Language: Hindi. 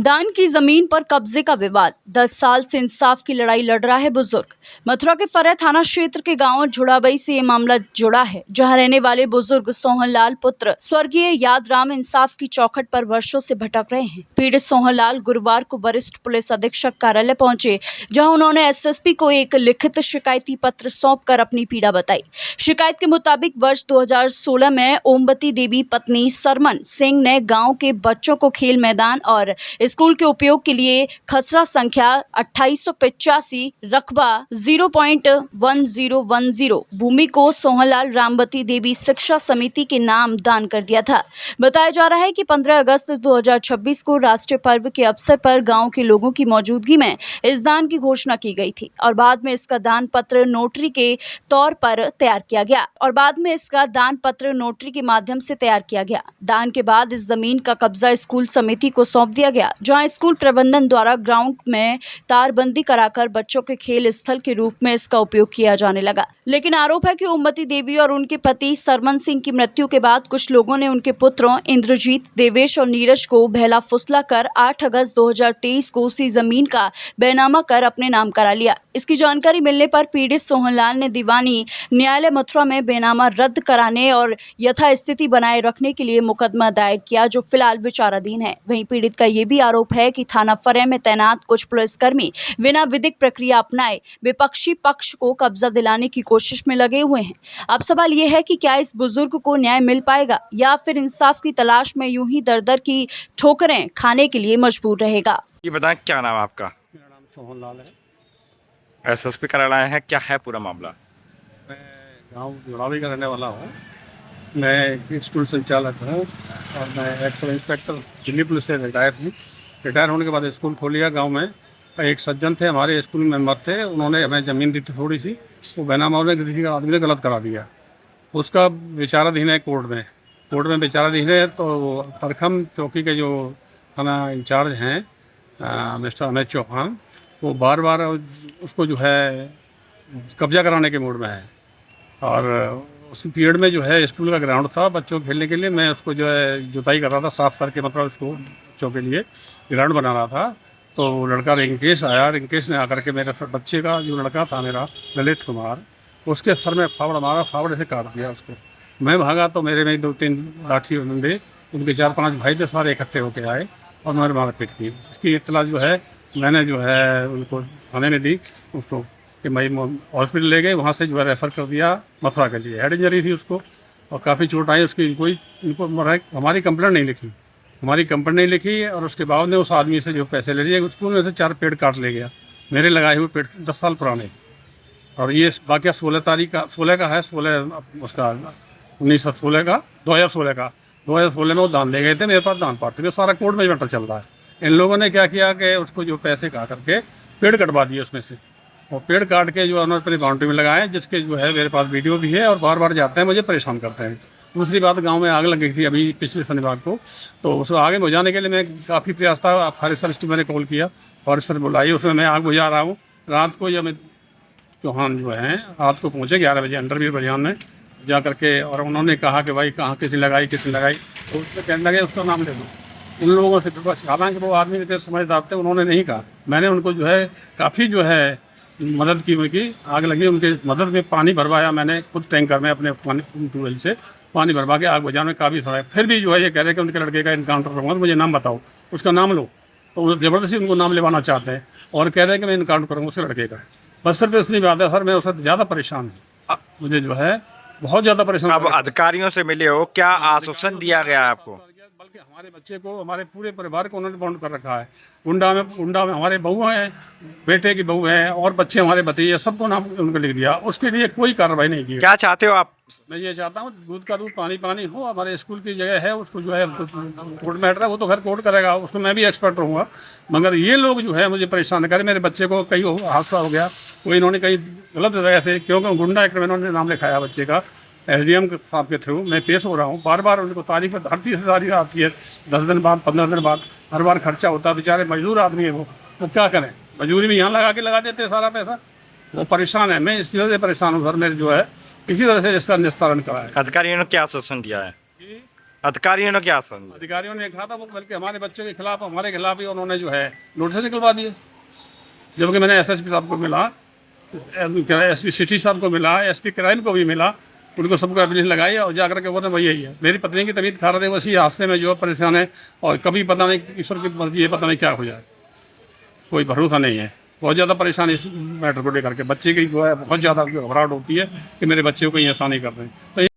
दान की जमीन पर कब्जे का विवाद, 10 साल से इंसाफ की लड़ाई लड़ रहा है बुजुर्ग। मथुरा के फर्रे थाना क्षेत्र के गांव झुड़ाबई से ये मामला जुड़ा है, जहां रहने वाले बुजुर्ग सोहनलाल पुत्र स्वर्गीय यादराम इंसाफ की चौखट पर वर्षों से भटक रहे हैं। पीड़ित सोहनलाल गुरुवार को वरिष्ठ पुलिस अधीक्षक कार्यालय पहुंचे, जहां उन्होंने एसएसपी को एक लिखित शिकायती पत्र सौंपकर अपनी पीड़ा बताई। शिकायत के मुताबिक वर्ष 2016 में ओमवती देवी पत्नी सरमन सिंह ने गाँव के बच्चों को खेल मैदान और स्कूल के उपयोग के लिए खसरा संख्या 2885 रकबा 0.1010 भूमि को सोहनलाल रामवती देवी शिक्षा समिति के नाम दान कर दिया था। बताया जा रहा है कि 15 अगस्त 2026 को राष्ट्रीय पर्व के अवसर पर गांव के लोगों की मौजूदगी में इस दान की घोषणा की गई थी और बाद में इसका दान पत्र नोटरी के तौर पर तैयार के माध्यम से तैयार किया गया। दान के बाद इस जमीन का कब्जा स्कूल समिति को सौंप दिया गया, जहां स्कूल प्रबंधन द्वारा ग्राउंड में तारबंदी कराकर बच्चों के खेल स्थल के रूप में इसका उपयोग किया जाने लगा। लेकिन आरोप है कि ओमवती देवी और उनके पति सरमन सिंह की मृत्यु के बाद कुछ लोगों ने उनके पुत्रों इंद्रजीत, देवेश और नीरज को बहला फुसला कर 8 अगस्त 2023 को उसी जमीन का बैनामा कर अपने नाम करा लिया। इसकी जानकारी मिलने पर पीड़ित सोहनलाल ने दीवानी न्यायालय मथुरा में बैनामा रद्द कराने और यथास्थिति बनाए रखने के लिए मुकदमा दायर किया, जो फिलहाल विचाराधीन है। वहीं पीड़ित का ये भी आरोप है कि थाना फर्रे में तैनात कुछ पुलिसकर्मी बिना विधिक प्रक्रिया अपनाए विपक्षी पक्ष को कब्जा दिलाने की कोशिश में लगे हुए हैं। अब सवाल ये है कि क्या इस बुजुर्ग को न्याय मिल पाएगा या फिर इंसाफ की तलाश में यूं ही दर-दर की ठोकरें खाने के लिए मजबूर रहेगा। ये बताएं, क्या नाम है आपका? मेरा नाम सोहनलाल है। एसएसपी कार्यालय है, क्या है पूरा मामला? मैं गांव झुड़ाबई का रहने वाला हूँ। मैं एक स्कूल संचालक हूँ और मैं एक्स इंस्पेक्टर दिल्ली पुलिस से रिटायर हूँ। रिटायर होने के बाद स्कूल खोल लिया गांव में। एक सज्जन थे, हमारे स्कूल मेंबर थे, उन्होंने हमें ज़मीन दी थी थोड़ी सी, वो बैनामा उन्होंने किसी आदमी ने गलत करा दिया। उसका विचाराधीन है कोर्ट में विचाराधीन है। तो परखम चौकी के जो थाना इंचार्ज हैं मिस्टर अमित चौहान, वो बार बार उसको जो है कब्जा कराने के मूड में है। और उस पीरियड में जो है स्कूल का ग्राउंड था बच्चों खेलने के लिए, मैं उसको जो है जुताई कर रहा था, साफ़ करके मतलब उसको बच्चों के लिए ग्राउंड बना रहा था। तो लड़का रिंकेश आया, रिंकेश ने आकर के मेरे बच्चे का जो लड़का था मेरा ललित कुमार, उसके सर में फावड़ा मारा, फावड़े से काट दिया उसको। मैं भागा तो मेरे में 2-3 लाठी डंडे, उनके 4-5 भाई थे, सारे इकट्ठे होकर आए और मेरे मारपीट की। इसकी इत्तला जो है मैंने जो है उनको थाने में दी, उसको कि मैं हॉस्पिटल ले गए, वहाँ से जो है रेफ़र कर दिया मथुरा के लिए। हेड इंजरी थी उसको और काफ़ी चोट आई उसकी। इनको हमारी कंप्लेंट नहीं लिखी और उसके बाद ने उस आदमी से जो पैसे ले लिए, स्कूल में से 4 पेड़ काट ले गया, मेरे लगाए हुए पेड़ 10 साल पुराने। और ये वाक़या 16 का है, 2016 में वो दान दे गए थे, मेरे पास दान पात्र, सारा कोर्ट में मैटर चल रहा है। इन लोगों ने क्या किया कि उसको जो पैसे खा करके पेड़ कटवा दिए उसमें से, और पेड़ काट के जो उन्होंने अपनी बाउंड्री में लगाए, जिसके जो है मेरे पास वीडियो भी है और बार बार जाते हैं, मुझे परेशान करते हैं। दूसरी बात, गांव में आग लग गई थी अभी पिछले शनिवार को, तो उसको आगे बुझाने के लिए मैं काफ़ी प्रयास था। फायर सर्विस को मैंने कॉल किया, फायर सर्विस बुलाई, उसमें मैं आग बुझा रहा हूँ। रात को जब चौहान जो हैं रात को पहुँचे 11 बजे अंडरवीर बलियान में जा करके, और उन्होंने कहा कि भाई कहाँ किसने लगाई, तो उसमें कहने लगे उसका नाम ले दो। उन लोगों से हालांकि वो आदमी इतने समझदार थे, उन्होंने नहीं कहा। मैंने उनको जो है काफ़ी जो है मदद की, उनकी आग लगी, उनके मदद में पानी भरवाया मैंने खुद, टैंकर में अपने ट्यूबवेल से पानी भरवा के आग बुझाने में काफ़ी सहायक। फिर भी जो है ये कह रहे कि उनके लड़के का इनकाउंटर करूँगा, तो मुझे नाम बताओ, उसका नाम लो। तो वो ज़बरदस्ती उनको नाम लेवाना चाहते हैं और कह रहे हैं कि मैं इनकाउंटर करूँगा उसके लड़के का। बस सिर्फ इतनी बात है सर, मैं उससे ज़्यादा परेशान हूँ, मुझे जो है बहुत ज़्यादा परेशान। अब अधिकारियों से मिले हो, क्या आश्वासन दिया गया आपको? बल्कि हमारे बच्चे को, हमारे पूरे परिवार को उन्होंने बाउंड कर रखा है। गुंडा में हमारे बहू हैं, बेटे की बहू है और बच्चे हमारे भतीजे, सबको नाम उनको लिख दिया। उसके लिए कोई कार्रवाई नहीं की। क्या चाहते हो आप? मैं ये चाहता हूँ दूध का दूध पानी हो। हमारे स्कूल की जगह है, उसको जो है कोर्ट मैटर है, वो तो खैर कोर्ट करेगा, उसमें मैं भी एक्सपर्ट रहूँगा। मगर ये लोग जो है मुझे परेशान करें। मेरे बच्चे को कई हादसा हो गया, कोई इन्होंने कहीं गलत जगह से, क्योंकि गुंडा एक्ट में इन्होंने नाम लिखाया बच्चे का, SDM साहब के थ्रू मैं पेश हो रहा हूँ। बार बार उनको तारीख पर धरती से तारीख आती है, 10 दिन बाद, 15 दिन बाद, हर बार खर्चा होता है। बेचारे मजदूर आदमी है वो क्या करें, मजदूरी में यहाँ लगा देते हैं सारा पैसा। वो परेशान है, मैं इस वजह से परेशान हूँ सर। मेरे जो है किसी तरह से इसका निस्तारण कराएं। अधिकारियों ने क्या आश्वासन दिया है? अधिकारियों ने क्या आश्वासन दिया? अधिकारियों ने कहा था वो, बल्कि हमारे बच्चों के खिलाफ, हमारे खिलाफ ही उन्होंने जो है नोटिस निकलवा दिए। जबकि मैंने एसएसपी साहब को मिला, एसपी सिटी साहब को मिला, एसपी क्राइम को भी मिला, उनको सबको एप्लीकेशन लगाई और जाकर के बोले भाई यही है, मेरी पत्नी की तबीयत खराब है, वैसी हादसे में जो परेशान है, और कभी पता नहीं ईश्वर की मर्जी है, पता नहीं क्या हो जाए, कोई भरोसा नहीं है। बहुत ज़्यादा परेशान इस मैटर को लेकर के, बच्चे की जो है बहुत ज़्यादा घबराहट होती है कि मेरे बच्चे को कहीं ऐसा नहीं कर रहे हैं। तो